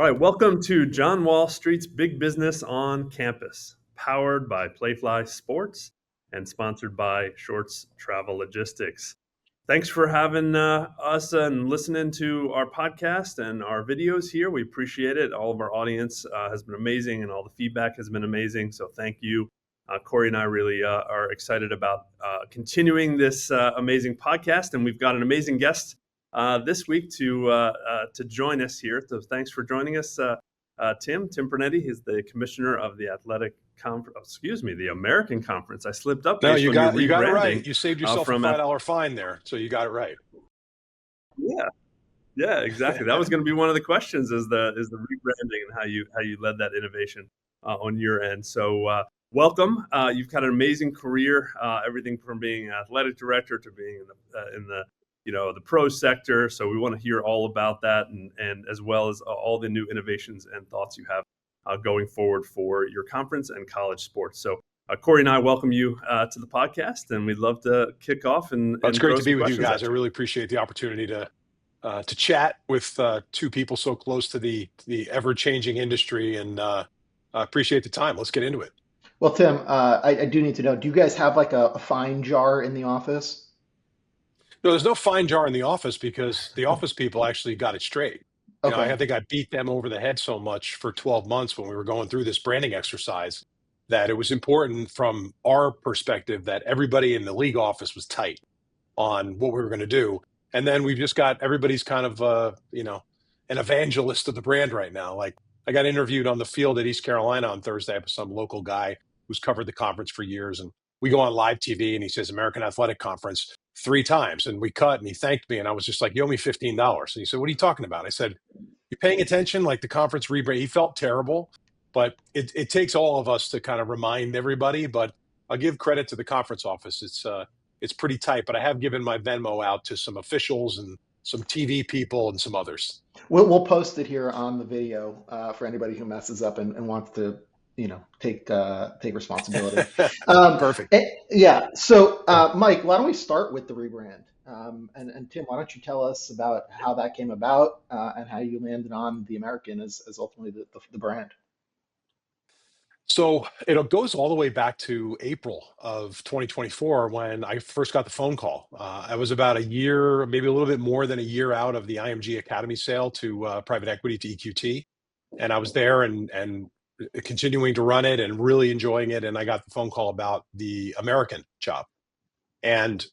All right, welcome to John Wall Street's Big Business on Campus, powered by Playfly Sports and sponsored by Shorts Travel Logistics. Thanks for having us and listening to our podcast and our videos here. We appreciate it. All of our audience has been amazing and all the feedback has been amazing. So thank you. Corey and I really are excited about continuing this amazing podcast. And we've got an amazing guest this week to join us here. So thanks for joining us, Tim Pernetti. He's the commissioner of the the American Conference. I slipped up. No, you got it right. You saved yourself a $5 fine there, so you got it right. Yeah, exactly. That was going to be one of the questions: is the rebranding and how you led that innovation on your end. So welcome. You've got an amazing career. Everything from being an athletic director to being in the pro sector. So we want to hear all about that, and as well as all the new innovations and thoughts you have going forward for your conference and college sports. So Corey and I welcome you to the podcast, and we'd love to kick off. It's great to be with you guys. I really appreciate the opportunity to chat with two people so close to the ever-changing industry, and appreciate the time. Let's get into it. Well, Tim, I do need to know, do you guys have like a fine jar in the office? No, there's no fine jar in the office because the office people actually got it straight. Okay. I think I beat them over the head so much for 12 months when we were going through this branding exercise that it was important from our perspective that everybody in the league office was tight on what we were going to do. And then we've just got everybody's kind of, an evangelist of the brand right now. Like I got interviewed on the field at East Carolina on Thursday by some local guy who's covered the conference for years. And we go on live TV and he says American Athletic Conference 3 times, and we cut and he thanked me. And I was just like, you owe me $15. And he said, what are you talking about? I said, you paying attention? Like the conference rebrand. He felt terrible, but it takes all of us to kind of remind everybody, but I'll give credit to the conference office. It's pretty tight, but I have given my Venmo out to some officials and some TV people and some others. We'll post it here on the video for anybody who messes up and wants to, take responsibility. Perfect. Yeah. So, Mike, why don't we start with the rebrand? And Tim, why don't you tell us about how that came about and how you landed on the American as ultimately the brand? So it goes all the way back to April of 2024 when I first got the phone call. I was about a year, maybe a little bit more than a year out of the IMG Academy sale to private equity to EQT. And I was there and continuing to run it and really enjoying it. And I got the phone call about the American job. And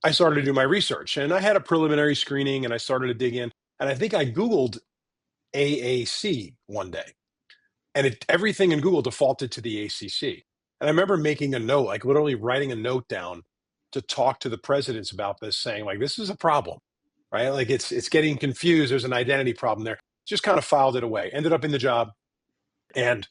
I started to do my research and I had a preliminary screening and I started to dig in. And I think I Googled AAC one day. And everything in Google defaulted to the ACC. And I remember making a note, like literally writing a note down to talk to the presidents about this, saying like, this is a problem, right? Like it's getting confused. There's an identity problem there. Just kind of filed it away. Ended up in the job and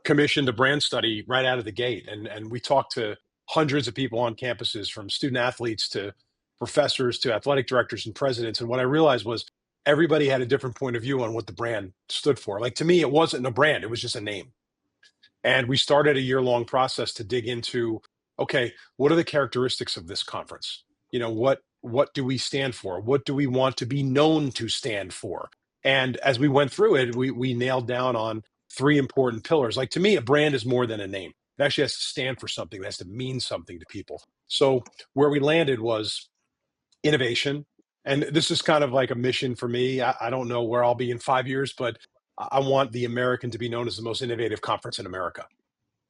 commissioned a brand study right out of the gate. And we talked to hundreds of people on campuses, from student athletes to professors to athletic directors and presidents. And what I realized was everybody had a different point of view on what the brand stood for. Like to me, it wasn't a brand, it was just a name. And we started a year-long process to dig into, okay, what are the characteristics of this conference? What do we stand for? What do we want to be known to stand for? And as we went through it, we nailed down on 3 important pillars. Like to me, a brand is more than a name. It actually has to stand for something. It has to mean something to people. So where we landed was innovation. And this is kind of like a mission for me. I don't know where I'll be in 5 years, but I want the American to be known as the most innovative conference in America.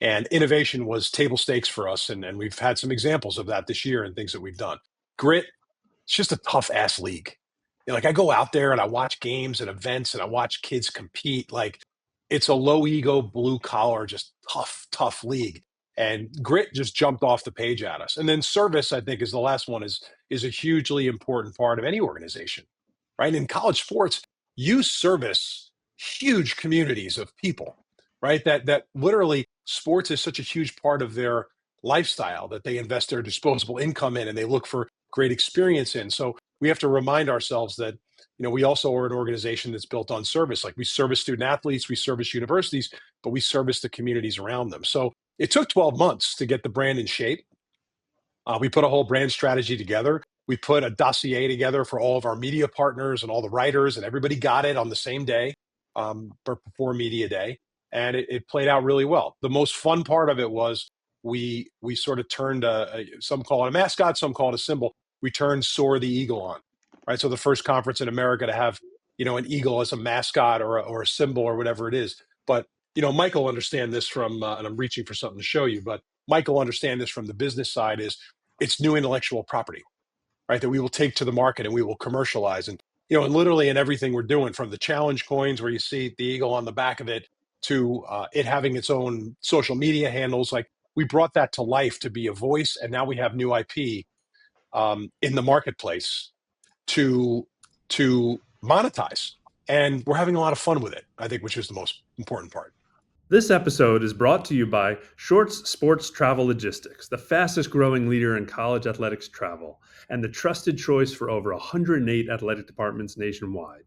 And innovation was table stakes for us. And we've had some examples of that this year and things that we've done. Grit, it's just a tough ass league. Like I go out there and I watch games and events and I watch kids compete. Like it's a low ego, blue collar, just tough league. And grit just jumped off the page at us. And then service, I think, is the last one, is a hugely important part of any organization, right? In college sports, you service huge communities of people, right? That literally sports is such a huge part of their lifestyle that they invest their disposable income in and they look for great experience in. So we have to remind ourselves that, we also are an organization that's built on service. Like we service student athletes, we service universities, but we service the communities around them. So it took 12 months to get the brand in shape. We put a whole brand strategy together. We put a dossier together for all of our media partners and all the writers, and everybody got it on the same day. before media day, and it played out really well. The most fun part of it was we sort of turned some call it a mascot, some call it a symbol. We turned Soar the Eagle on, right? So the first conference in America to have an eagle as a mascot or a symbol or whatever it is. But Michael understand this from, and I'm reaching for something to show you, but Michael understand this from the business side is it's new intellectual property, right? That we will take to the market and we will commercialize. And, and literally in everything we're doing, from the challenge coins where you see the eagle on the back of it to it having its own social media handles, like we brought that to life to be a voice. And now we have new IP in the marketplace to monetize. And we're having a lot of fun with it, I think, which is the most important part. This episode is brought to you by Shorts Sports Travel Logistics, the fastest growing leader in college athletics travel and the trusted choice for over 108 athletic departments nationwide.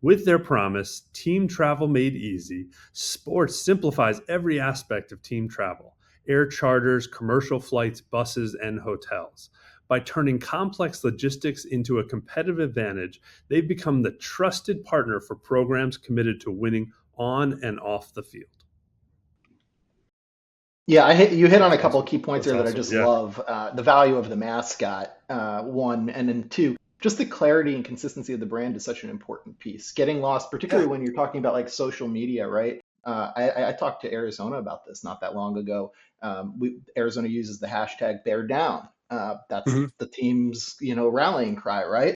With their promise, Team Travel Made Easy, Sports simplifies every aspect of team travel: air charters, commercial flights, buses, and hotels. By turning complex logistics into a competitive advantage, they've become the trusted partner for programs committed to winning on and off the field. Yeah, you hit on a couple of key points That's there that I awesome. just Yeah. love. The value of the mascot, one, and then two, just the clarity and consistency of the brand is such an important piece. Getting lost, particularly when you're talking about like social media, right? I talked to Arizona about this not that long ago. Arizona uses the hashtag Bear Down. That's Mhm. the team's rallying cry, right?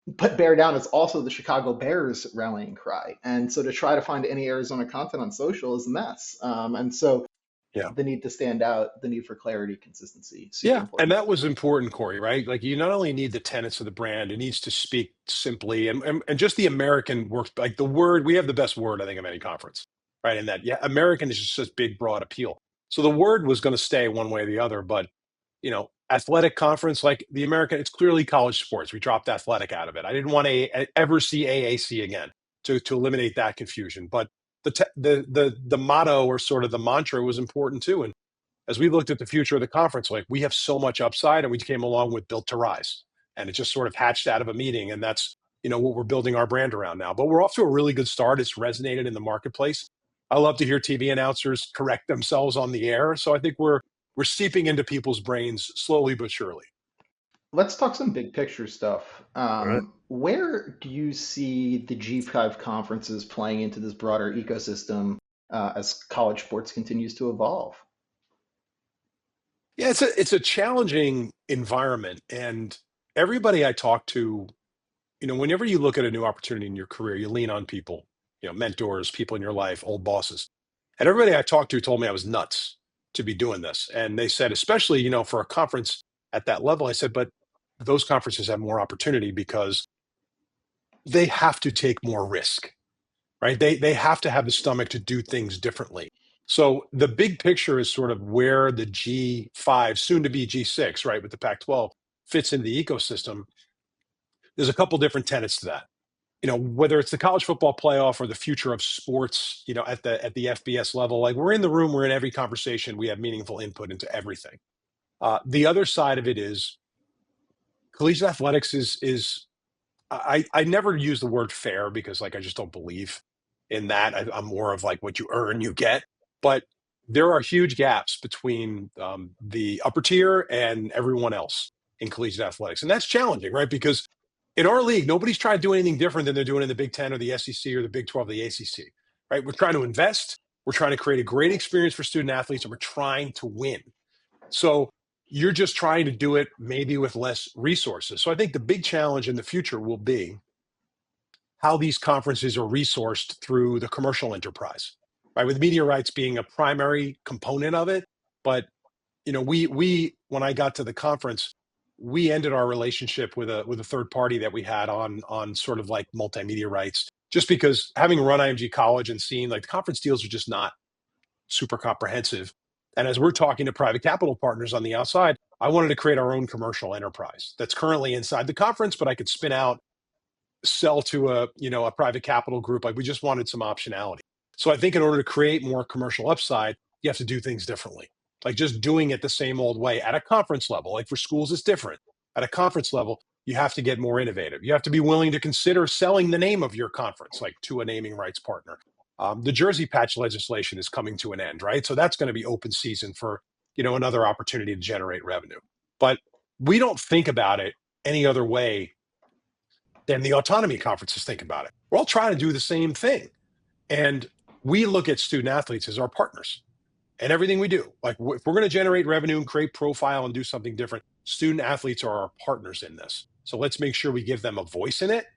But Bear Down is also the Chicago Bears rallying cry, and so to try to find any Arizona content on social is a mess. And so Yeah. the need to stand out, the need for clarity, consistency, super Yeah. And important. that was important, Corey, right? Like you not only need the tenets of the brand, it needs to speak simply and just the American work, like the word, we have the best word, I think, of any conference, right? And that, yeah, American is just such big, broad appeal. So the word was going to stay one way or the other, but athletic conference, like the American, it's clearly college sports. We dropped athletic out of it. I didn't want to ever see AAC again to eliminate that confusion. But the motto or sort of the mantra was important too. And as we looked at the future of the conference, like we have so much upside, and we came along with Built to Rise, and it just sort of hatched out of a meeting, and that's what we're building our brand around now. But we're off to a really good start. It's resonated in the marketplace. I love to hear TV announcers correct themselves on the air, so I think we're seeping into people's brains slowly but surely. Let's talk some big picture stuff. All right. Where do you see the G5 conferences playing into this broader ecosystem as college sports continues to evolve? Yeah, it's a challenging environment, and everybody I talk to, whenever you look at a new opportunity in your career, you lean on people, mentors, people in your life, old bosses. And everybody I talked to told me I was nuts to be doing this. And they said, especially, for a conference at that level, I said, but those conferences have more opportunity because they have to take more risk, right? They have to have the stomach to do things differently. So the big picture is sort of where the G5, soon to be G6, right, with the Pac-12 fits into the ecosystem. There's a couple different tenets to that. Whether it's the college football playoff or the future of sports, at the FBS level, like we're in the room, we're in every conversation, we have meaningful input into everything. The other side of it is collegiate athletics is I never use the word fair because like I just don't believe in that. I'm more of like what you earn, you get. But there are huge gaps between the upper tier and everyone else in collegiate athletics, and that's challenging, right? Because in our league, nobody's trying to do anything different than they're doing in the Big Ten or the SEC or the Big 12 or the ACC, right? We're trying to invest, we're trying to create a great experience for student athletes, and we're trying to win. So you're just trying to do it maybe with less resources. So I think the big challenge in the future will be how these conferences are resourced through the commercial enterprise, right? With media rights being a primary component of it. But we when I got to the conference, we ended our relationship with a third party that we had on sort of like multimedia rights, just because having run IMG College and seeing like the conference deals are just not super comprehensive. And as we're talking to private capital partners on the outside, I wanted to create our own commercial enterprise that's currently inside the conference, but I could spin out, sell to a private capital group. Like we just wanted some optionality. So I think in order to create more commercial upside, you have to do things differently. Like just doing it the same old way at a conference level. Like for schools, it's different. At a conference level, you have to get more innovative. You have to be willing to consider selling the name of your conference, like to a naming rights partner. The jersey patch legislation is coming to an end, right? So that's going to be open season for, another opportunity to generate revenue. But we don't think about it any other way than the autonomy conferences think about it. We're all trying to do the same thing. And we look at student athletes as our partners and everything we do. Like, if we're going to generate revenue and create profile and do something different, student athletes are our partners in this. So let's make sure we give them a voice in it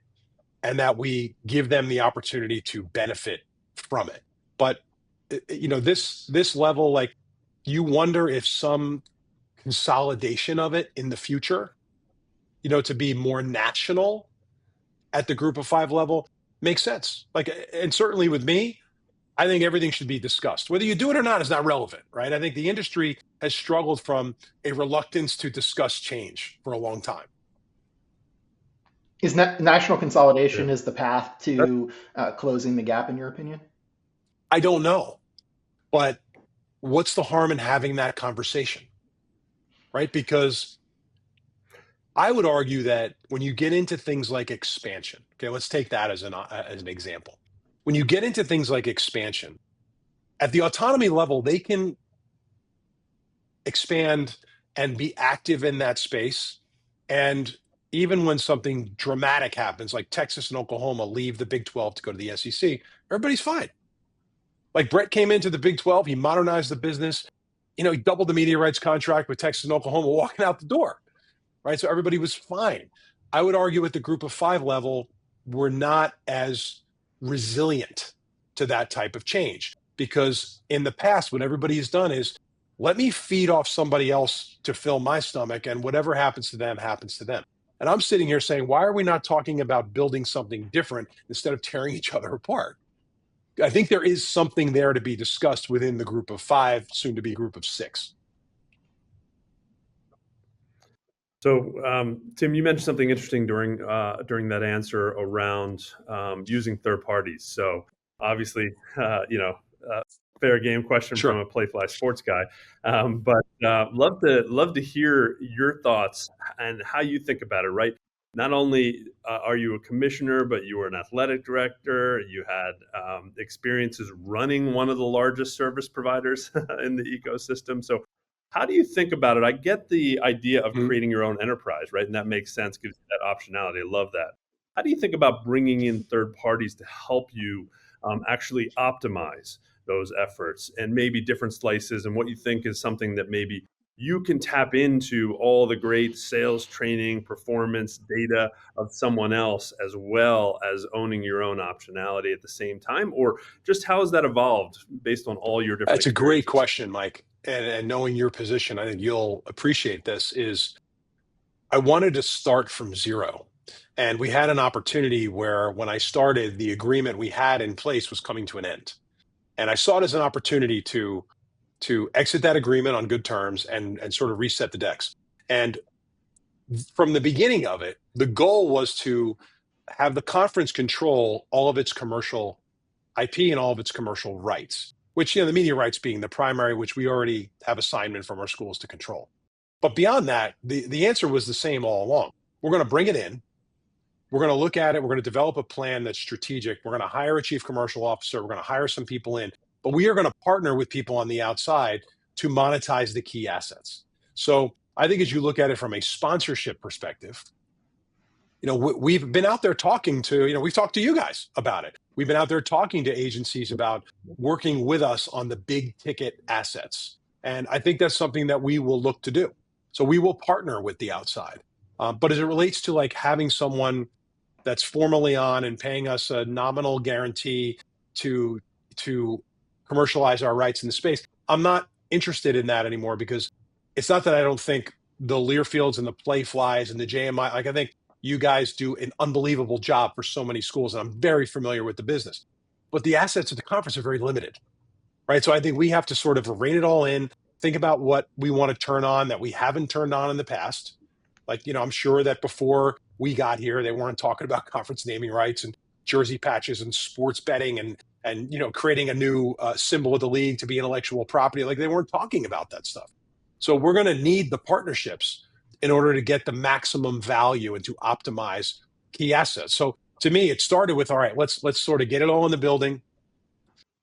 and that we give them the opportunity to benefit from it. But, this level, like, you wonder if some consolidation of it in the future, to be more national at the group of 5 level makes sense. Like, and certainly with me, I think everything should be discussed. Whether you do it or not is not relevant, right? I think the industry has struggled from a reluctance to discuss change for a long time. Is national consolidation is the path to closing the gap, in your opinion? I don't know, but what's the harm in having that conversation, right? Because I would argue that when you get into things like expansion, okay, let's take that as an example. When you get into things like expansion, at the autonomy level, they can expand and be active in that space. And even when something dramatic happens, like Texas and Oklahoma leave the Big 12 to go to the SEC, everybody's fine. Like, Brett came into the Big 12, he modernized the business. He doubled the media rights contract with Texas and Oklahoma walking out the door, right? So everybody was fine. I would argue at the group of 5 level, we're not as resilient to that type of change, because in the past, what everybody has done is, let me feed off somebody else to fill my stomach, and whatever happens to them happens to them. And I'm sitting here saying, why are we not talking about building something different instead of tearing each other apart? I think there is something there to be discussed within the group of 5, soon to be group of 6. So, Tim, you mentioned something interesting during that answer around using third parties. So, obviously, fair game question Sure. from a Playfly sports guy, but love to hear your thoughts and how you think about it. Right? Not only are you a commissioner, but you were an athletic director. You had experiences running one of the largest service providers in the ecosystem. So, how do you think about it? I get the idea of creating your own enterprise, right? And that makes sense, gives you that optionality. I love that. How do you think about bringing in third parties to help you actually optimize those efforts and maybe different slices, and what you think is something that maybe you can tap into all the great sales training, performance data of someone else, as well as owning your own optionality at the same time? Or just how has that evolved based on all your different That's a great experiences? question, Mike. And knowing your position, I think you'll appreciate this, is I wanted to start from zero. And we had an opportunity where, when I started, the agreement we had in place was coming to an end. And I saw it as an opportunity to exit that agreement on good terms and sort of reset the decks. And from the beginning of it, the goal was to have the conference control all of its commercial IP and all of its commercial rights, which, the media rights being the primary, which we already have assignment from our schools to control. But beyond that, the answer was the same all along. We're going to bring it in. We're going to look at it. We're going to develop a plan that's strategic. We're going to hire a chief commercial officer. We're going to hire some people in, but we are going to partner with people on the outside to monetize the key assets. So I think, as you look at it from a sponsorship perspective, we've been out there talking to, we've talked to you guys about it. We've been out there talking to agencies about working with us on the big ticket assets. And I think that's something that we will look to do. So we will partner with the outside. But as it relates to, like, having someone that's formally on and paying us a nominal guarantee to commercialize our rights in the space, I'm not interested in that anymore, because it's not that I don't think the Learfields and the Playflies and the JMI, like, I think you guys do an unbelievable job for so many schools, and I'm very familiar with the business. But the assets of the conference are very limited, right? So I think we have to sort of rein it all in, think about what we want to turn on that we haven't turned on in the past. Like, I'm sure that before we got here, they weren't talking about conference naming rights and jersey patches and sports betting and creating a new symbol of the league to be intellectual property. Like, they weren't talking about that stuff. So we're going to need the partnerships. in order to get the maximum value and to optimize key assets. So to me, it started with, all right, let's sort of get it all in the building.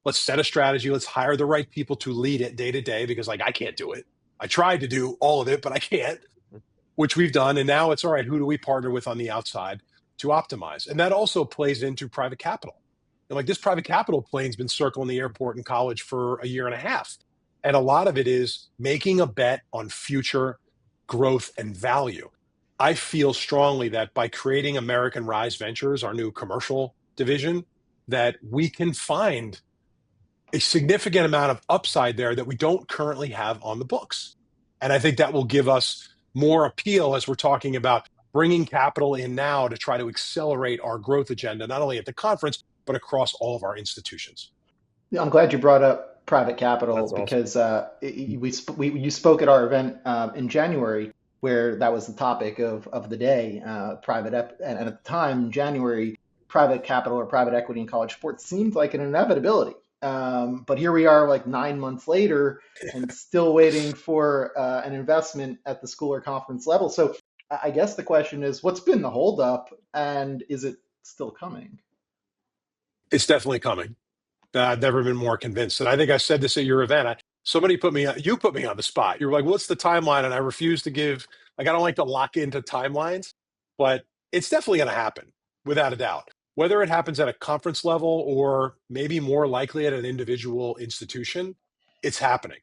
Let's set a strategy. Let's hire the right people to lead it day to day, because like I can't do it. I tried to do all of it, but I can't, which we've done. And now it's all right, who do we partner with on the outside to optimize? And that also plays into private capital. And like this private capital plane's been circling the airport in college for a year and a half. And a lot of it is making a bet on future growth and value. I feel strongly that by creating American Rise Ventures, our new commercial division, that we can find a significant amount of upside there that we don't currently have on the books. And I think that will give us more appeal as we're talking about bringing capital in now to try to accelerate our growth agenda, not only at the conference, but across all of our institutions. Yeah, I'm glad you brought up private capital That's awesome. because you spoke at our event in January where that was the topic of the day, and at the time in January, private capital or private equity in college sports seemed like an inevitability. But here we are, like 9 months later, and still waiting for an investment at the school or conference level. So I guess the question is, what's been the holdup, and is it still coming? It's definitely coming. I've never been more convinced. And I think I said this at your event. Somebody you put me on the spot. You were like, what's the timeline? And I refuse to give, like, I don't like to lock into timelines, but it's definitely going to happen without a doubt. Whether it happens at a conference level or maybe more likely at an individual institution, it's happening.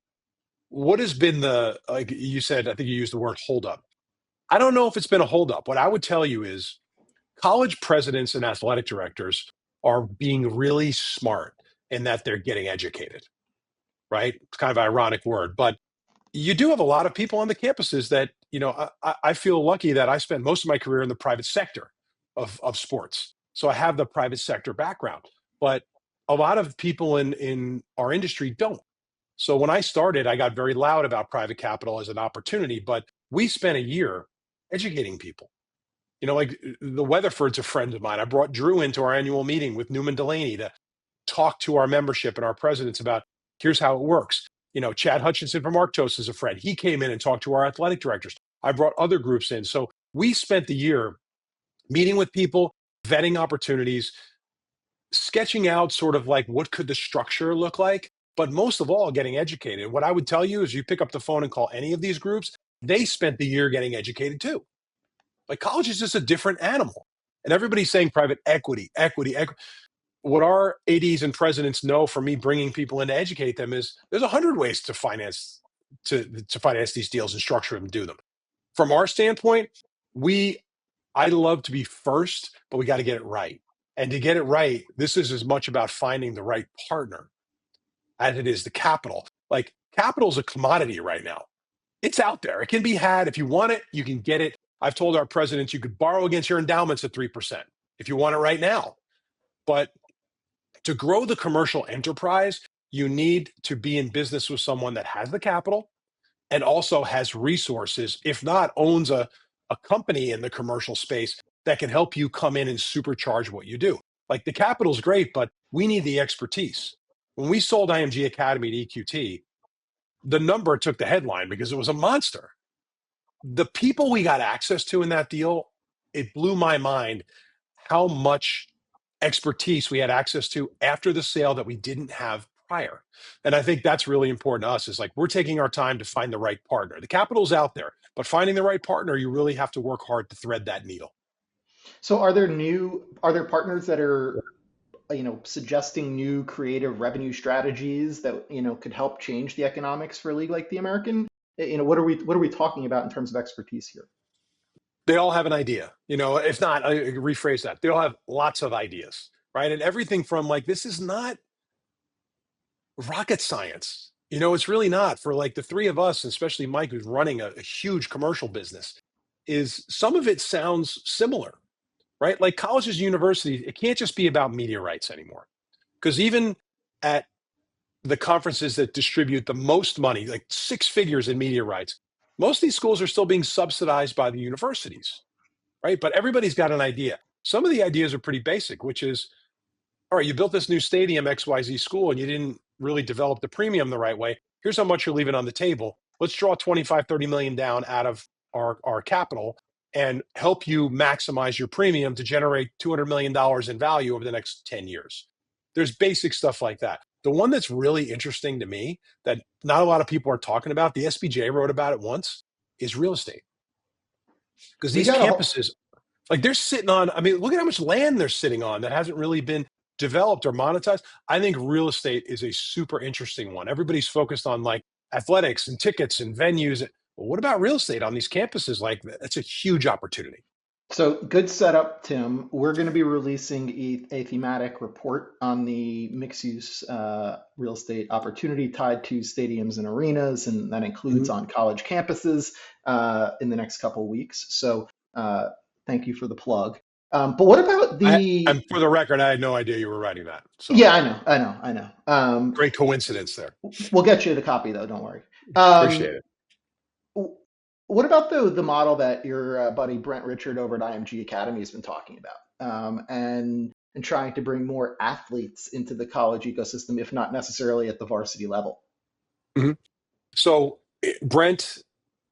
What has been like you said, I think you used the word holdup. I don't know if it's been a holdup. What I would tell you is college presidents and athletic directors are being really smart in that they're getting educated, right? It's kind of an ironic word, but you do have a lot of people on the campuses that, I feel lucky that I spent most of my career in the private sector of sports. So I have the private sector background, but a lot of people in our industry don't. So when I started, I got very loud about private capital as an opportunity, but we spent a year educating people. Like the Weatherford's a friend of mine. I brought Drew into our annual meeting with Newman Delaney to talk to our membership and our presidents about here's how it works. Chad Hutchinson from Arctos is a friend. He came in and talked to our athletic directors. I brought other groups in. So we spent the year meeting with people, vetting opportunities, sketching out sort of like what could the structure look like, but most of all, getting educated. What I would tell you is you pick up the phone and call any of these groups, they spent the year getting educated too. Like college is just a different animal. And everybody's saying private equity, equity, equity. What our ADs and presidents know from me bringing people in to educate them is there's 100 ways to finance these deals and structure them and do them. From our standpoint, I love to be first, but we got to get it right. And to get it right, this is as much about finding the right partner as it is the capital. Like capital is a commodity right now. It's out there. It can be had. If you want it, you can get it. I've told our presidents you could borrow against your endowments at 3% if you want it right now. But to grow the commercial enterprise, you need to be in business with someone that has the capital and also has resources, if not owns a company in the commercial space that can help you come in and supercharge what you do. Like the capital's great, but we need the expertise. When we sold IMG Academy to EQT, the number took the headline because it was a monster. The people we got access to in that deal, it blew my mind how much expertise we had access to after the sale that we didn't have prior. And I think that's really important to us is like we're taking our time to find the right partner. The capital's out there, but finding the right partner, you really have to work hard to thread that needle. So are there partners that are, suggesting new creative revenue strategies that, could help change the economics for a league like the American? What are we talking about in terms of expertise here? They all have an idea. If not, I rephrase that. They all have lots of ideas, right? And everything from like, this is not rocket science. It's really not for like the three of us, especially Mike, who's running a huge commercial business, is some of it sounds similar, right? Like colleges, universities, it can't just be about media rights anymore. Because even at the conferences that distribute the most money, like 6 figures in media rights, most of these schools are still being subsidized by the universities, right? But everybody's got an idea. Some of the ideas are pretty basic, which is, all right, you built this new stadium, XYZ school, and you didn't really develop the premium the right way. Here's how much you're leaving on the table. Let's draw 25, 30 million down out of our capital and help you maximize your premium to generate $200 million in value over the next 10 years. There's basic stuff like that. The one that's really interesting to me that not a lot of people are talking about, the SBJ wrote about it once, is real estate. Because We these got a whole, campuses, like they're sitting on, I mean, look at how much land they're sitting on that hasn't really been developed or monetized. I think real estate is a super interesting one. Everybody's focused on like athletics and tickets and venues. Well, what about real estate on these campuses? Like that's a huge opportunity. So good setup, Tim. We're going to be releasing a thematic report on the mixed-use real estate opportunity tied to stadiums and arenas, and that includes on college campuses in the next couple of weeks. So thank you for the plug. But what about And for the record, I had no idea you were writing that. So Yeah, I know. great coincidence there. We'll get you the copy though. Don't worry. Appreciate it. What about the model that your buddy Brent Richard over at IMG Academy has been talking about, and trying to bring more athletes into the college ecosystem, if not necessarily at the varsity level? Mm-hmm. So Brent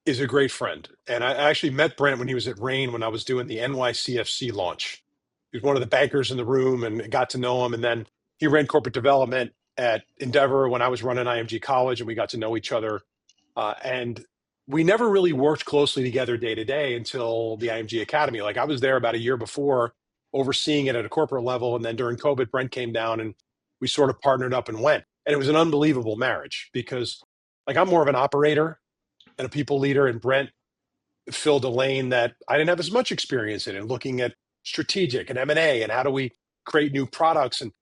is a great friend, and I actually met Brent when he was at Rain when I was doing the NYCFC launch. He was one of the bankers in the room, and got to know him. And then he ran corporate development at Endeavor when I was running IMG College, and we got to know each other. And we never really worked closely together day to day until the IMG Academy. Like I was there about a year before, overseeing it at a corporate level, and then during COVID, Brent came down, and we sort of partnered up and went. And it was an unbelievable marriage because, like, I'm more of an operator and a people leader, and Brent filled a lane that I didn't have as much experience in, and looking at strategic and M&A and how do we create new products. And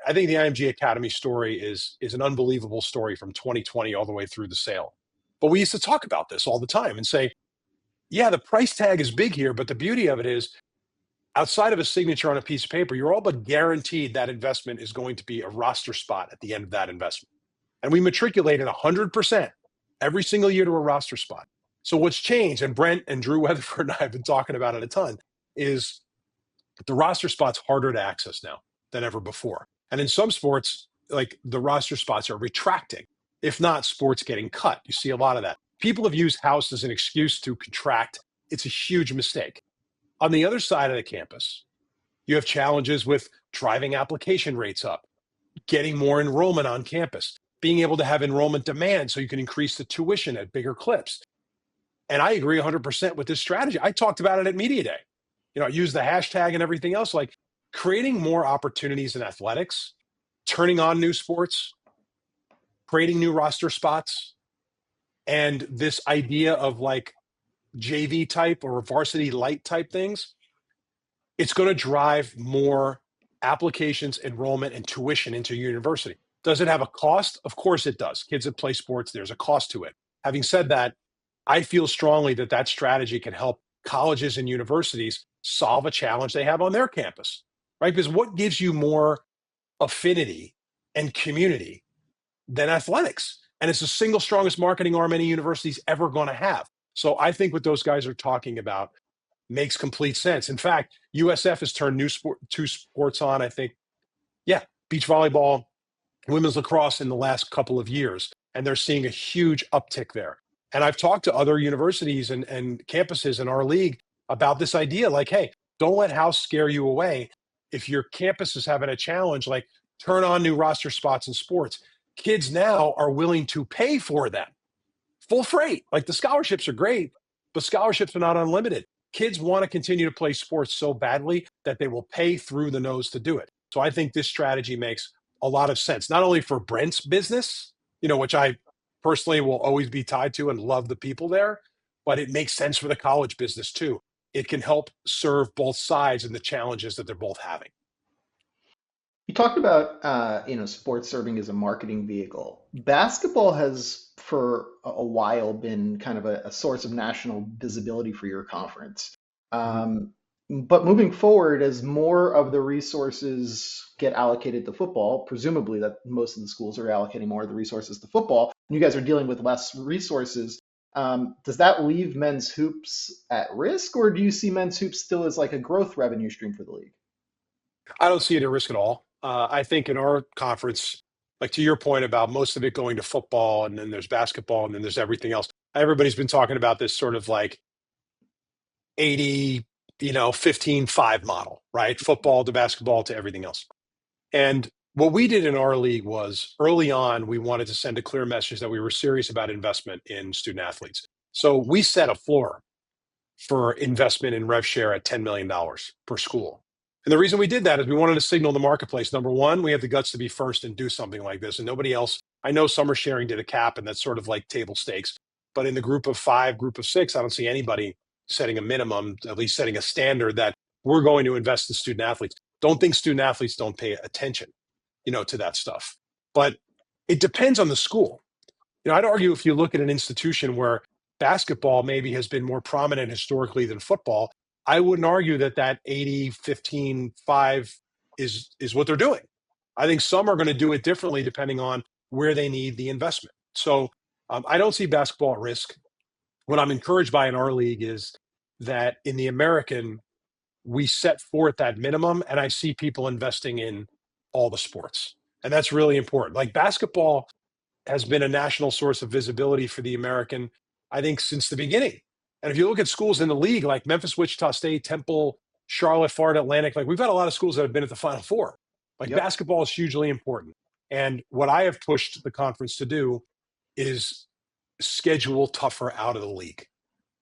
I think the IMG Academy story is an unbelievable story from 2020 all the way through the sale. But we used to talk about this all the time and say, yeah, the price tag is big here, but the beauty of it is outside of a signature on a piece of paper, you're all but guaranteed that investment is going to be a roster spot at the end of that investment. And we matriculated 100% every single year to a roster spot. So what's changed, and Brent and Drew Weatherford and I have been talking about it a ton, is the roster spot's harder to access now than ever before. And in some sports, like the roster spots are retracting, if not sports getting cut. You see a lot of that. People have used house as an excuse to contract. It's a huge mistake. On the other side of the campus, you have challenges with driving application rates up, getting more enrollment on campus, being able to have enrollment demand so you can increase the tuition at bigger clips. And I agree 100% with this strategy. I talked about it at Media Day. I use the hashtag and everything else, like creating more opportunities in athletics, turning on new sports, creating new roster spots, and this idea of like JV type or varsity light type things. It's going to drive more applications, enrollment, and tuition into your university. Does it have a cost? Of course it does. Kids that play sports, there's a cost to it. Having said that, I feel strongly that that strategy can help colleges and universities solve a challenge they have on their campus, right? Because what gives you more affinity and community than athletics? And it's the single strongest marketing arm any university's ever going to have. So I think what those guys are talking about makes complete sense. In fact, USF has turned two sports on, I think. Yeah, beach volleyball, women's lacrosse in the last couple of years. And they're seeing a huge uptick there. And I've talked to other universities and campuses in our league about this idea, like, hey, don't let house scare you away. If your campus is having a challenge, like turn on new roster spots in sports. Kids now are willing to pay for them full freight. Like the scholarships are great, but scholarships are not unlimited. Kids want to continue to play sports so badly that they will pay through the nose to do it. So I think this strategy makes a lot of sense, not only for Brent's business, which I personally will always be tied to and love the people there, but it makes sense for the college business too. It can help serve both sides and the challenges that they're both having. You talked about sports serving as a marketing vehicle. Basketball has for a while been kind of a source of national visibility for your conference. But moving forward, as more of the resources get allocated to football, presumably that most of the schools are allocating more of the resources to football, and you guys are dealing with less resources, does that leave men's hoops at risk, or do you see men's hoops still as like a growth revenue stream for the league? I don't see it at risk at all. I think in our conference, like to your point about most of it going to football, and then there's basketball, and then there's everything else. Everybody's been talking about this sort of like 80, 15-5 model, right? Football to basketball to everything else. And what we did in our league was early on, we wanted to send a clear message that we were serious about investment in student athletes. So we set a floor for investment in rev share at $10 million per school. And the reason we did that is we wanted to signal the marketplace. Number one, we have the guts to be first and do something like this. And nobody else, I know Summer Sharing did a cap, and that's sort of like table stakes. But in the group of 5, group of 6, I don't see anybody setting a minimum, at least setting a standard that we're going to invest in student athletes. Don't think student athletes don't pay attention, to that stuff. But it depends on the school. I'd argue if you look at an institution where basketball maybe has been more prominent historically than football, I wouldn't argue that 80, 15, 5 is what they're doing. I think some are going to do it differently depending on where they need the investment. So I don't see basketball at risk. What I'm encouraged by in our league is that in the American, we set forth that minimum, and I see people investing in all the sports. And that's really important. Like basketball has been a national source of visibility for the American, I think, since the beginning. And if you look at schools in the league, like Memphis, Wichita State, Temple, Charlotte, Florida Atlantic, like we've got a lot of schools that have been at the Final Four. Like Yep. basketball is hugely important. And what I have pushed the conference to do is schedule tougher out of the league,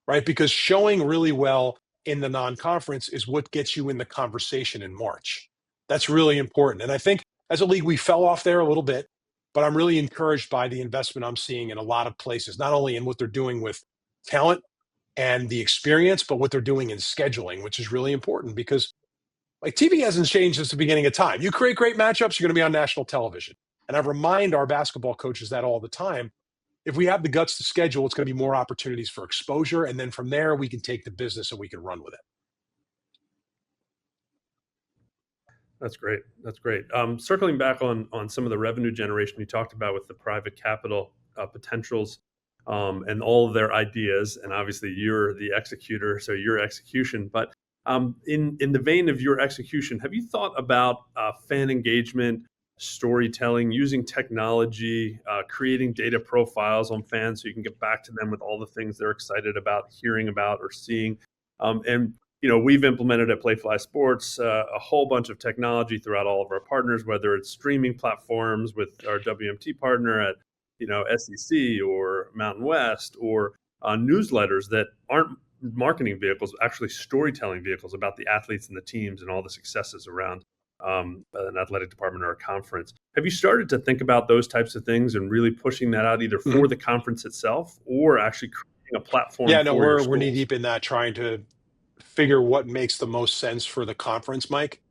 right? Because showing really well in the non-conference is what gets you in the conversation in March. That's really important. And I think as a league, we fell off there a little bit, but I'm really encouraged by the investment I'm seeing in a lot of places, not only in what they're doing with talent and the experience, but what they're doing in scheduling, which is really important because like TV hasn't changed since the beginning of time. You create great matchups, you're going to be on national television. And I remind our basketball coaches that all the time. If we have the guts to schedule, it's going to be more opportunities for exposure. And then from there, we can take the business and we can run with it. That's great. That's great. Circling back on some of the revenue generation you talked about with the private capital potentials and all of their ideas, and obviously you're the executor, so your execution. But in the vein of your execution, have you thought about fan engagement, storytelling, using technology, creating data profiles on fans so you can get back to them with all the things they're excited about, hearing about, or seeing? And we've implemented at Playfly Sports a whole bunch of technology throughout all of our partners, whether it's streaming platforms with our WMT partner at SEC or Mountain West, or newsletters that aren't marketing vehicles, actually storytelling vehicles about the athletes and the teams and all the successes around an athletic department or a conference. Have you started to think about those types of things and really pushing that out either for the conference itself or actually creating a platform? Yeah, no, we're knee deep in that, trying to figure what makes the most sense for the conference, Mike.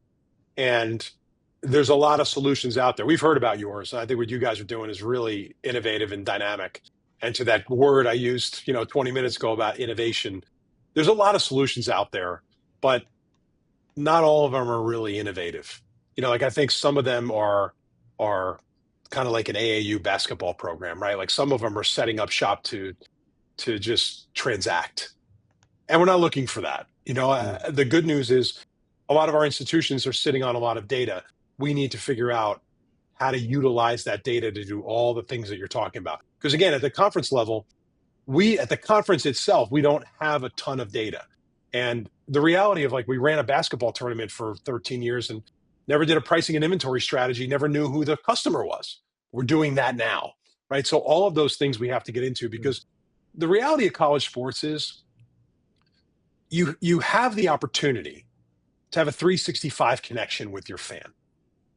And there's a lot of solutions out there. We've heard about yours. I think what you guys are doing is really innovative and dynamic. And to that word I used, 20 minutes ago about innovation, there's a lot of solutions out there, but not all of them are really innovative. Like I think some of them are kind of like an AAU basketball program, right? Like some of them are setting up shop to just transact. And we're not looking for that. The good news is a lot of our institutions are sitting on a lot of data. We need to figure out how to utilize that data to do all the things that you're talking about. Because again, at the conference level, at the conference itself, we don't have a ton of data. And the reality of we ran a basketball tournament for 13 years and never did a pricing and inventory strategy, never knew who the customer was. We're doing that now, right? So all of those things we have to get into, because the reality of college sports is you have the opportunity to have a 365 connection with your fan.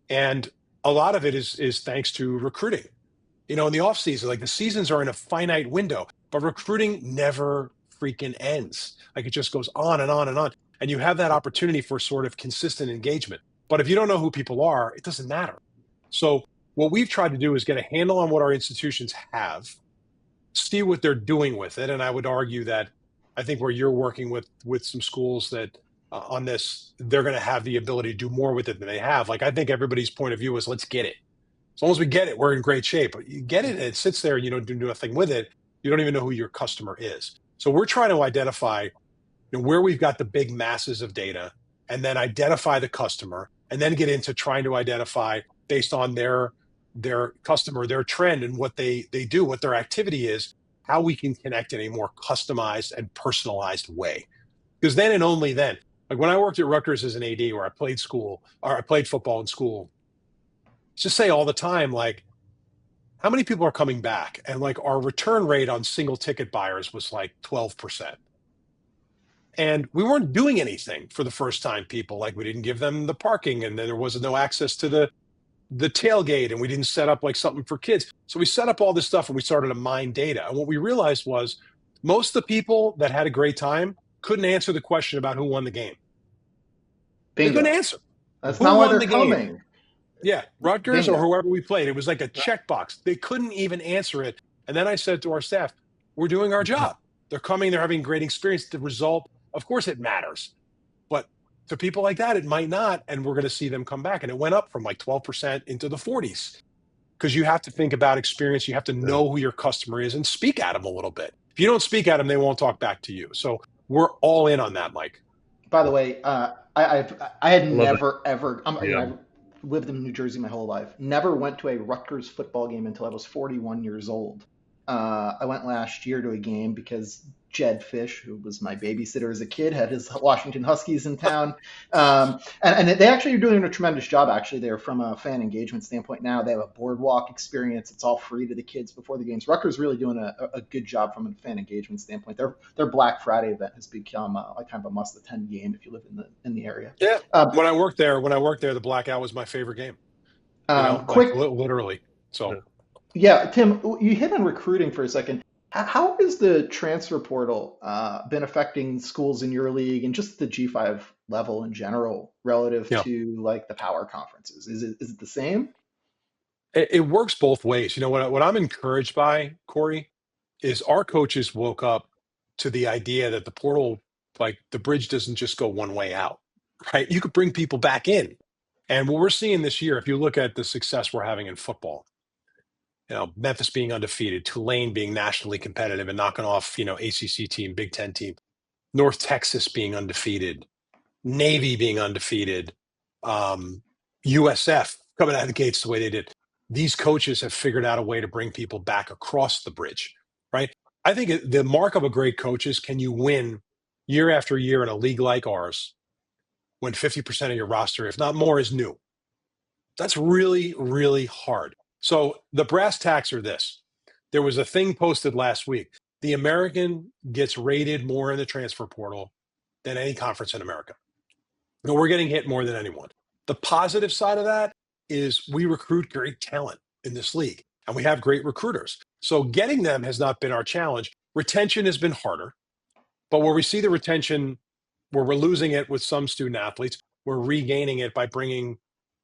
And a lot of it is thanks to recruiting. In the off season, the seasons are in a finite window, but recruiting never freaking ends. It just goes on and on and on. And you have that opportunity for sort of consistent engagement. But if you don't know who people are, it doesn't matter. So what we've tried to do is get a handle on what our institutions have, see what they're doing with it. And I would argue that I think where you're working with some schools that on this, they're going to have the ability to do more with it than they have. I think everybody's point of view is let's get it. As long as we get it, we're in great shape. But you get it, and it sits there, and you don't do nothing with it. You don't even know who your customer is. So we're trying to identify where we've got the big masses of data, and then identify the customer, and then get into trying to identify based on their customer, their trend, and what they do, what their activity is, how we can connect in a more customized and personalized way. Because then and only then, like when I worked at Rutgers as an AD, where I played football in school, just say all the time, like, how many people are coming back? And like our return rate on single ticket buyers was like 12%. And we weren't doing anything for the first time people. Like we didn't give them the parking, and then there was no access to the tailgate, and we didn't set up like something for kids. So we set up all this stuff and we started to mine data. And what we realized was most of the people that had a great time couldn't answer the question about who won the game. They couldn't Bingo. answer. That's Who not why won they're the game? coming. Yeah, Rutgers or Bingo. whoever we played. It was like a checkbox. They couldn't even answer it. And then I said to our staff, we're doing our job. They're coming, they're having a great experience. The result, of course, it matters. But to people like that, it might not. And we're going to see them come back. And it went up from like 12% into the 40s. Because you have to think about experience. You have to know who your customer is and speak at them a little bit. If you don't speak at them, they won't talk back to you. So we're all in on that, Mike. By the way, I had Love it. never ever. Yeah. I've lived in New Jersey my whole life. Never went to a Rutgers football game until I was 41 years old. I went last year to a game because Jed Fish, who was my babysitter as a kid, had his Washington Huskies in town. And they actually are doing a tremendous job, actually, there from a fan engagement standpoint now. They have a boardwalk experience. It's all free to the kids before the games. Rutgers really doing a good job from a fan engagement standpoint. Their Black Friday event has become a kind of a must-attend game if you live in the area. Yeah. When I worked there, the blackout was my favorite game. Quick, literally. So yeah, Tim, you hit on recruiting for a second. How has the transfer portal been affecting schools in your league and just the G5 level in general relative yeah, to like the power conferences? Is it the same? it works both ways. What I'm encouraged by, Corey, is our coaches woke up to the idea that the portal, like the bridge doesn't just go one way out, right? You could bring people back in. And what we're seeing this year, if you look at the success we're having in football, Memphis being undefeated, Tulane being nationally competitive and knocking off, ACC team, Big Ten team, North Texas being undefeated, Navy being undefeated, USF coming out of the gates the way they did. These coaches have figured out a way to bring people back across the bridge, right? I think the mark of a great coach is, can you win year after year in a league like ours when 50% of your roster, if not more, is new? That's really, really hard. So the brass tacks are this. There was a thing posted last week. The American gets rated more in the transfer portal than any conference in America. No, we're getting hit more than anyone. The positive side of that is we recruit great talent in this league, and we have great recruiters. So getting them has not been our challenge. Retention has been harder, but where we see the retention, where we're losing it with some student athletes, we're regaining it by bringing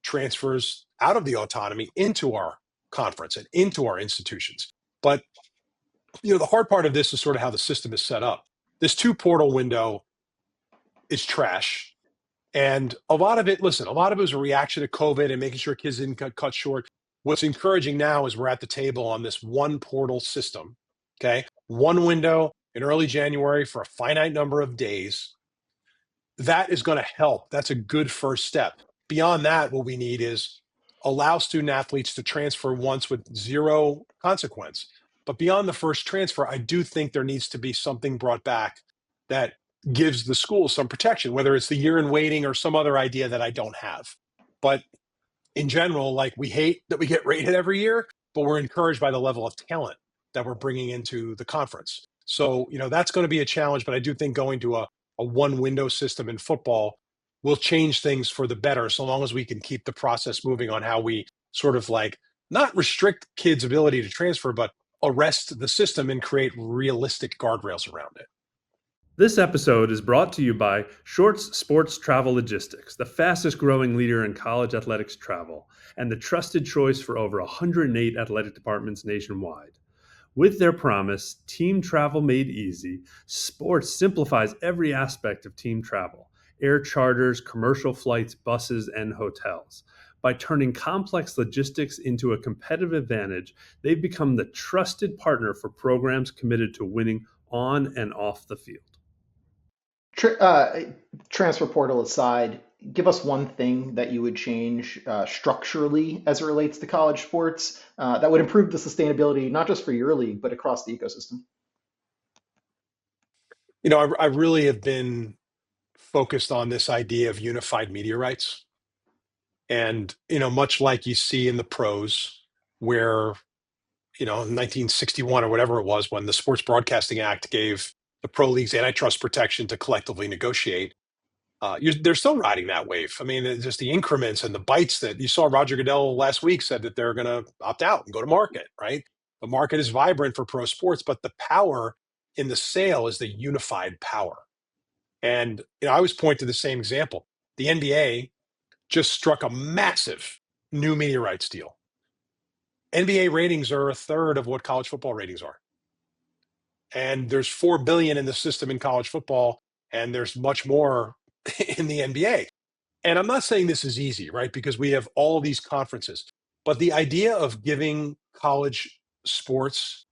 transfers out of the autonomy into our conference and into our institutions. But the hard part of this is sort of how the system is set up. This 2 portal window is trash. And a lot of it was a reaction to COVID and making sure kids didn't get cut short. What's encouraging now is we're at the table on this 1 portal system. Okay. 1 window in early January for a finite number of days. That is going to help. That's a good first step. Beyond that, what we need is allow student athletes to transfer once with zero consequence. But beyond the first transfer, I do think there needs to be something brought back that gives the school some protection, whether it's the year in waiting or some other idea that I don't have. But in general, like, we hate that we get rated every year, but we're encouraged by the level of talent that we're bringing into the conference. So, that's going to be a challenge, but I do think going to a 1 window system in football will change things for the better, so long as we can keep the process moving on how we sort of like not restrict kids' ability to transfer, but arrest the system and create realistic guardrails around it. This episode is brought to you by Shorts Sports Travel Logistics, the fastest growing leader in college athletics travel and the trusted choice for over 108 athletic departments nationwide. With their promise, Team Travel Made Easy, Sports simplifies every aspect of team travel: air charters, commercial flights, buses, and hotels. By turning complex logistics into a competitive advantage, they've become the trusted partner for programs committed to winning on and off the field. Transfer portal aside, give us one thing that you would change structurally as it relates to college sports that would improve the sustainability, not just for your league, but across the ecosystem. I really have been focused on this idea of unified media rights. And, much like you see in the pros, where, in 1961 or whatever it was, when the Sports Broadcasting Act gave the pro leagues antitrust protection to collectively negotiate, they're still riding that wave. I mean, it's just the increments and the bites that you saw. Roger Goodell last week said that they're going to opt out and go to market, right? The market is vibrant for pro sports, but the power in the sale is the unified power. And I always point to the same example. The NBA just struck a massive new media rights deal. NBA ratings are a third of what college football ratings are. And there's 4 billion in the system in college football, and there's much more in the NBA. And I'm not saying this is easy, right? Because we have all these conferences. But the idea of giving college sports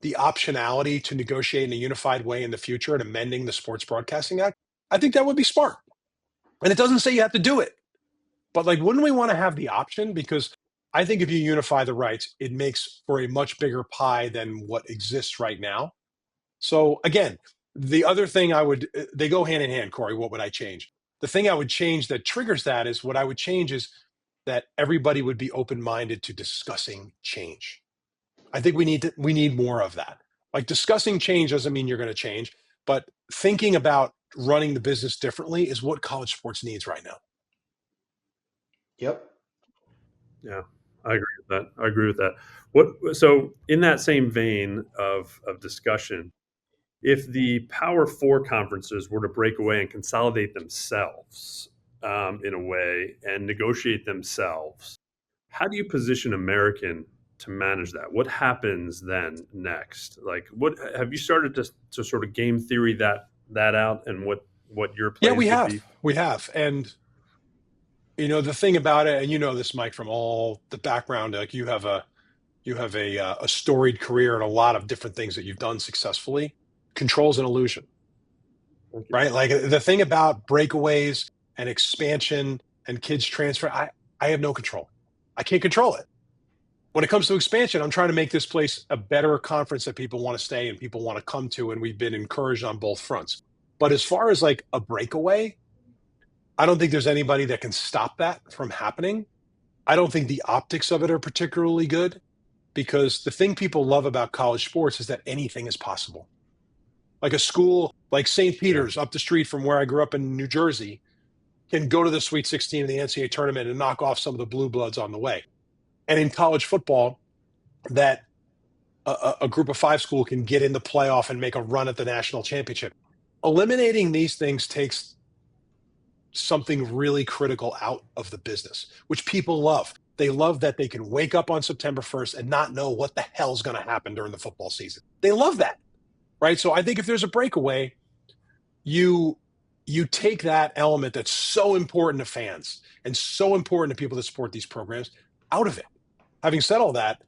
the optionality to negotiate in a unified way in the future and amending the Sports Broadcasting Act, I think that would be smart. And it doesn't say you have to do it. But wouldn't we want to have the option? Because I think if you unify the rights, it makes for a much bigger pie than what exists right now. So again, the other thing they go hand in hand, Corey. What would I change? The thing I would change that triggers that is what I would change is that everybody would be open-minded to discussing change. I think we need more of that. Discussing change doesn't mean you're going to change, but thinking about running the business differently is what college sports needs right now. Yep. Yeah, I agree with that. So in that same vein of discussion, if the Power Four conferences were to break away and consolidate themselves in a way and negotiate themselves, how do you position American to manage that? What happens then next? What have you started to sort of game theory that out, and what your plans would be? We have. And the thing about it, and this, Mike, from all the background, you have a storied career and a lot of different things that you've done successfully. Control's an illusion, right? The thing about breakaways and expansion and kids transfer, I have no control. I can't control it. When it comes to expansion, I'm trying to make this place a better conference that people want to stay and people want to come to, and we've been encouraged on both fronts. But as far as a breakaway, I don't think there's anybody that can stop that from happening. I don't think the optics of it are particularly good, because the thing people love about college sports is that anything is possible. A school like St. Peter's up the street from where I grew up in New Jersey can go to the Sweet 16 of the NCAA tournament and knock off some of the blue bloods on the way. And in college football, that a group of 5 school can get in the playoff and make a run at the national championship. Eliminating these things takes something really critical out of the business, which people love. They love that they can wake up on September 1st and not know what the hell's going to happen during the football season. They love that, right? So I think if there's a breakaway, you take that element that's so important to fans and so important to people that support these programs out of it. Having said all that,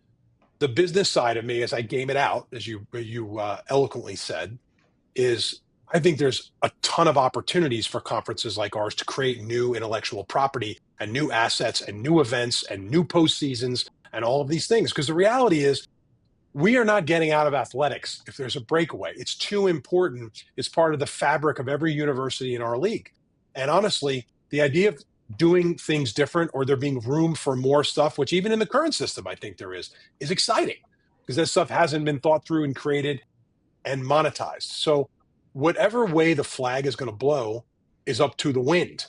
the business side of me, as I game it out, as you eloquently said, is I think there's a ton of opportunities for conferences like ours to create new intellectual property and new assets and new events and new postseasons and all of these things. Because the reality is, we are not getting out of athletics if there's a breakaway. It's too important. It's part of the fabric of every university in our league. And honestly, the idea of doing things different, or there being room for more stuff, which even in the current system, I think there is exciting, because that stuff hasn't been thought through and created and monetized. So whatever way the flag is going to blow is up to the wind.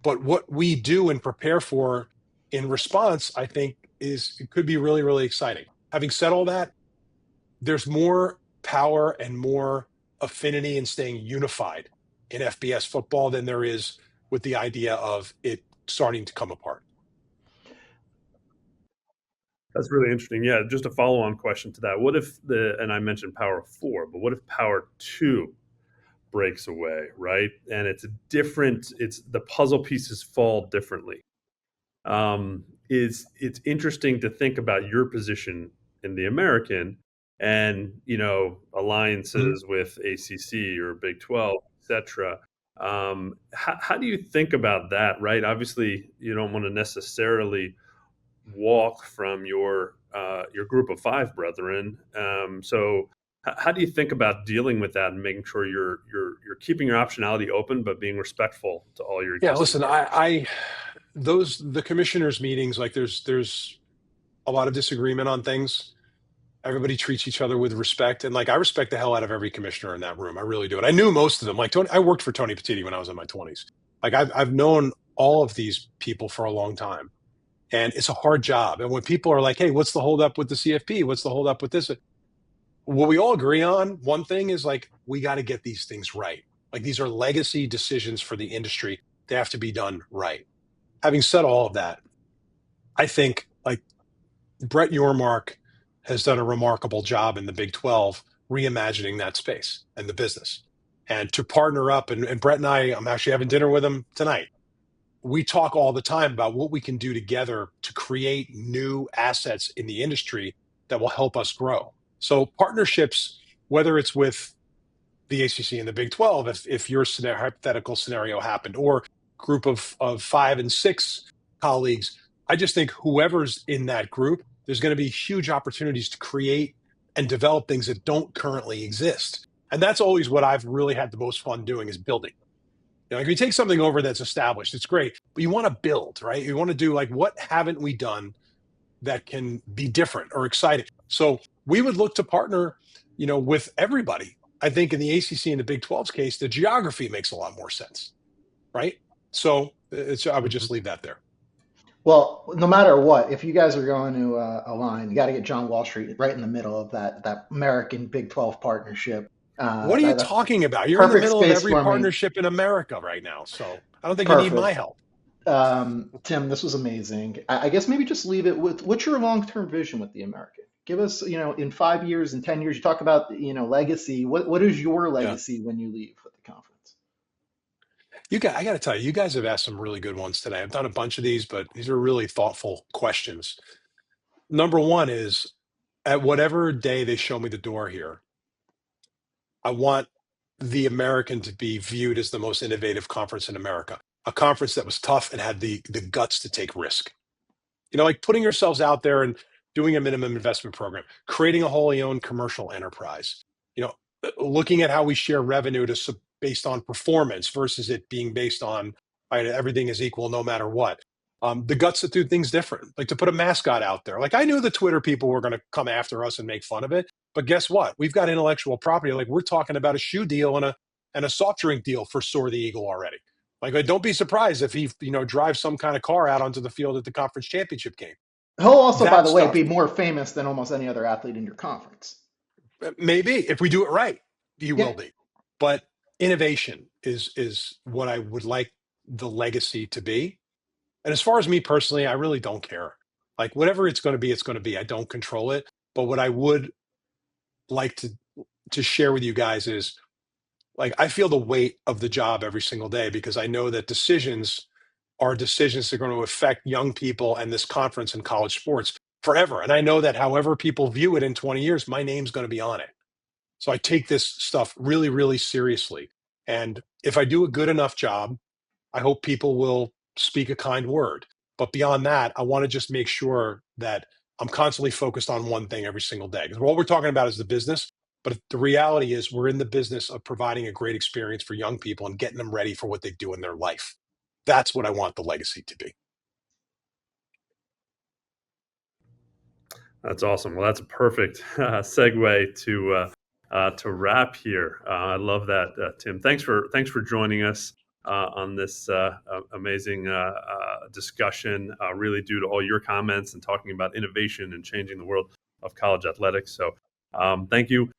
But what we do and prepare for in response, I think it could be really, really exciting. Having said all that, there's more power and more affinity in staying unified in FBS football than there is with the idea of it starting to come apart. That's really interesting. Yeah, just a follow-on question to that. What if and I mentioned Power 4, but what if Power 2 breaks away, right? And it's the puzzle pieces fall differently. It's interesting to think about your position in the American and, alliances with ACC or Big 12, etc. How do you think about that, right? Obviously, you don't want to necessarily walk from your group of 5 brethren. So How do you think about dealing with that and making sure you're keeping your optionality open, but being respectful to all your Yeah, existing listen, partners? the commissioners meetings, like there's a lot of disagreement on things. Everybody treats each other with respect, and like I respect the hell out of every commissioner in that room. I really do. And I knew most of them. Like Tony, I worked for Tony Petitti when I was in my 20s. Like I've known all of these people for a long time, and it's a hard job. And when people are like, "Hey, what's the holdup with the CFP? What's the holdup with this?" What we all agree on, one thing is like we got to get these things right. Like these are legacy decisions for the industry. They have to be done right. Having said all of that, I think like Brett Yormark has done a remarkable job in the Big 12 reimagining that space and the business. And to partner up, and Brett and I'm actually having dinner with him tonight. We talk all the time about what we can do together to create new assets in the industry that will help us grow. So partnerships, whether it's with the ACC and the Big 12, if your hypothetical scenario happened, or group of 5 and 6 colleagues, I just think whoever's in that group, there's going to be huge opportunities to create and develop things that don't currently exist. And that's always what I've really had the most fun doing is building. You know, like if you take something over that's established, it's great, but you want to build, right? You want to do like, what haven't we done that can be different or exciting? So we would look to partner, with everybody. I think in the ACC and the Big 12's case, the geography makes a lot more sense, right? So I would just leave that there. Well, no matter what, if you guys are going to align, you got to get John Wall Street right in the middle of that American Big 12 partnership. What are you That's talking about? You're in the perfect middle of space every for me. partnership in America right now. So I don't think you need my Perfect. help. Tim, this was amazing. I guess maybe just leave it with what's your long-term vision with the American? Give us, in 5 years, in 10 years, you talk about, legacy. What is your Yeah. legacy when you leave with the conference? I got to tell you, you guys have asked some really good ones today. I've done a bunch of these, but these are really thoughtful questions. Number one is at whatever day they show me the door here, I want the American to be viewed as the most innovative conference in America, a conference that was tough and had the guts to take risk. Like putting yourselves out there and doing a minimum investment program, creating a wholly owned commercial enterprise, looking at how we share revenue based on performance versus it being based on everything is equal no matter what. The guts to do things different, like to put a mascot out there. Like I knew the Twitter people were going to come after us and make fun of it, but guess what? We've got intellectual property. Like we're talking about a shoe deal and a soft drink deal for Soar the Eagle already. Like, don't be surprised if he, drives some kind of car out onto the field at the conference championship game. He'll also, by That the way, stuff, be more famous than almost any other athlete in your conference. maybe if we do it right, he Yeah. will be. But innovation is what I would like the legacy to be. And as far as me personally, I really don't care. Like whatever it's going to be, it's going to be. I don't control it. But what I would like to share with you guys is like I feel the weight of the job every single day because I know that decisions are decisions that are going to affect young people and this conference and college sports forever. And I know that however people view it in 20 years, my name's going to be on it. So I take this stuff really, really seriously. And if I do a good enough job, I hope people will speak a kind word. But beyond that, I want to just make sure that I'm constantly focused on one thing every single day. Because what we're talking about is the business. But the reality is we're in the business of providing a great experience for young people and getting them ready for what they do in their life. That's what I want the legacy to be. That's awesome. Well, that's a perfect segue to wrap here. I love that, Tim. Thanks for joining us on this amazing discussion. Really due to all your comments and talking about innovation and changing the world of college athletics. So thank you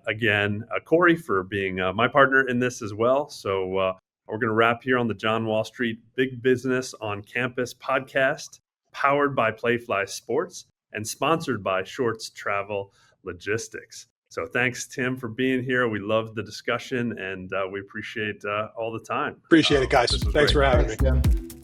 again, Corey, for being my partner in this as well. So we're going to wrap here on the John Wall Street Big Business on Campus podcast, powered by Playfly Sports and sponsored by Shorts Travel Logistics. So thanks, Tim, for being here. We loved the discussion, and we appreciate all the time. Appreciate it, guys. This was Thanks great. for having me. Thanks, Tim.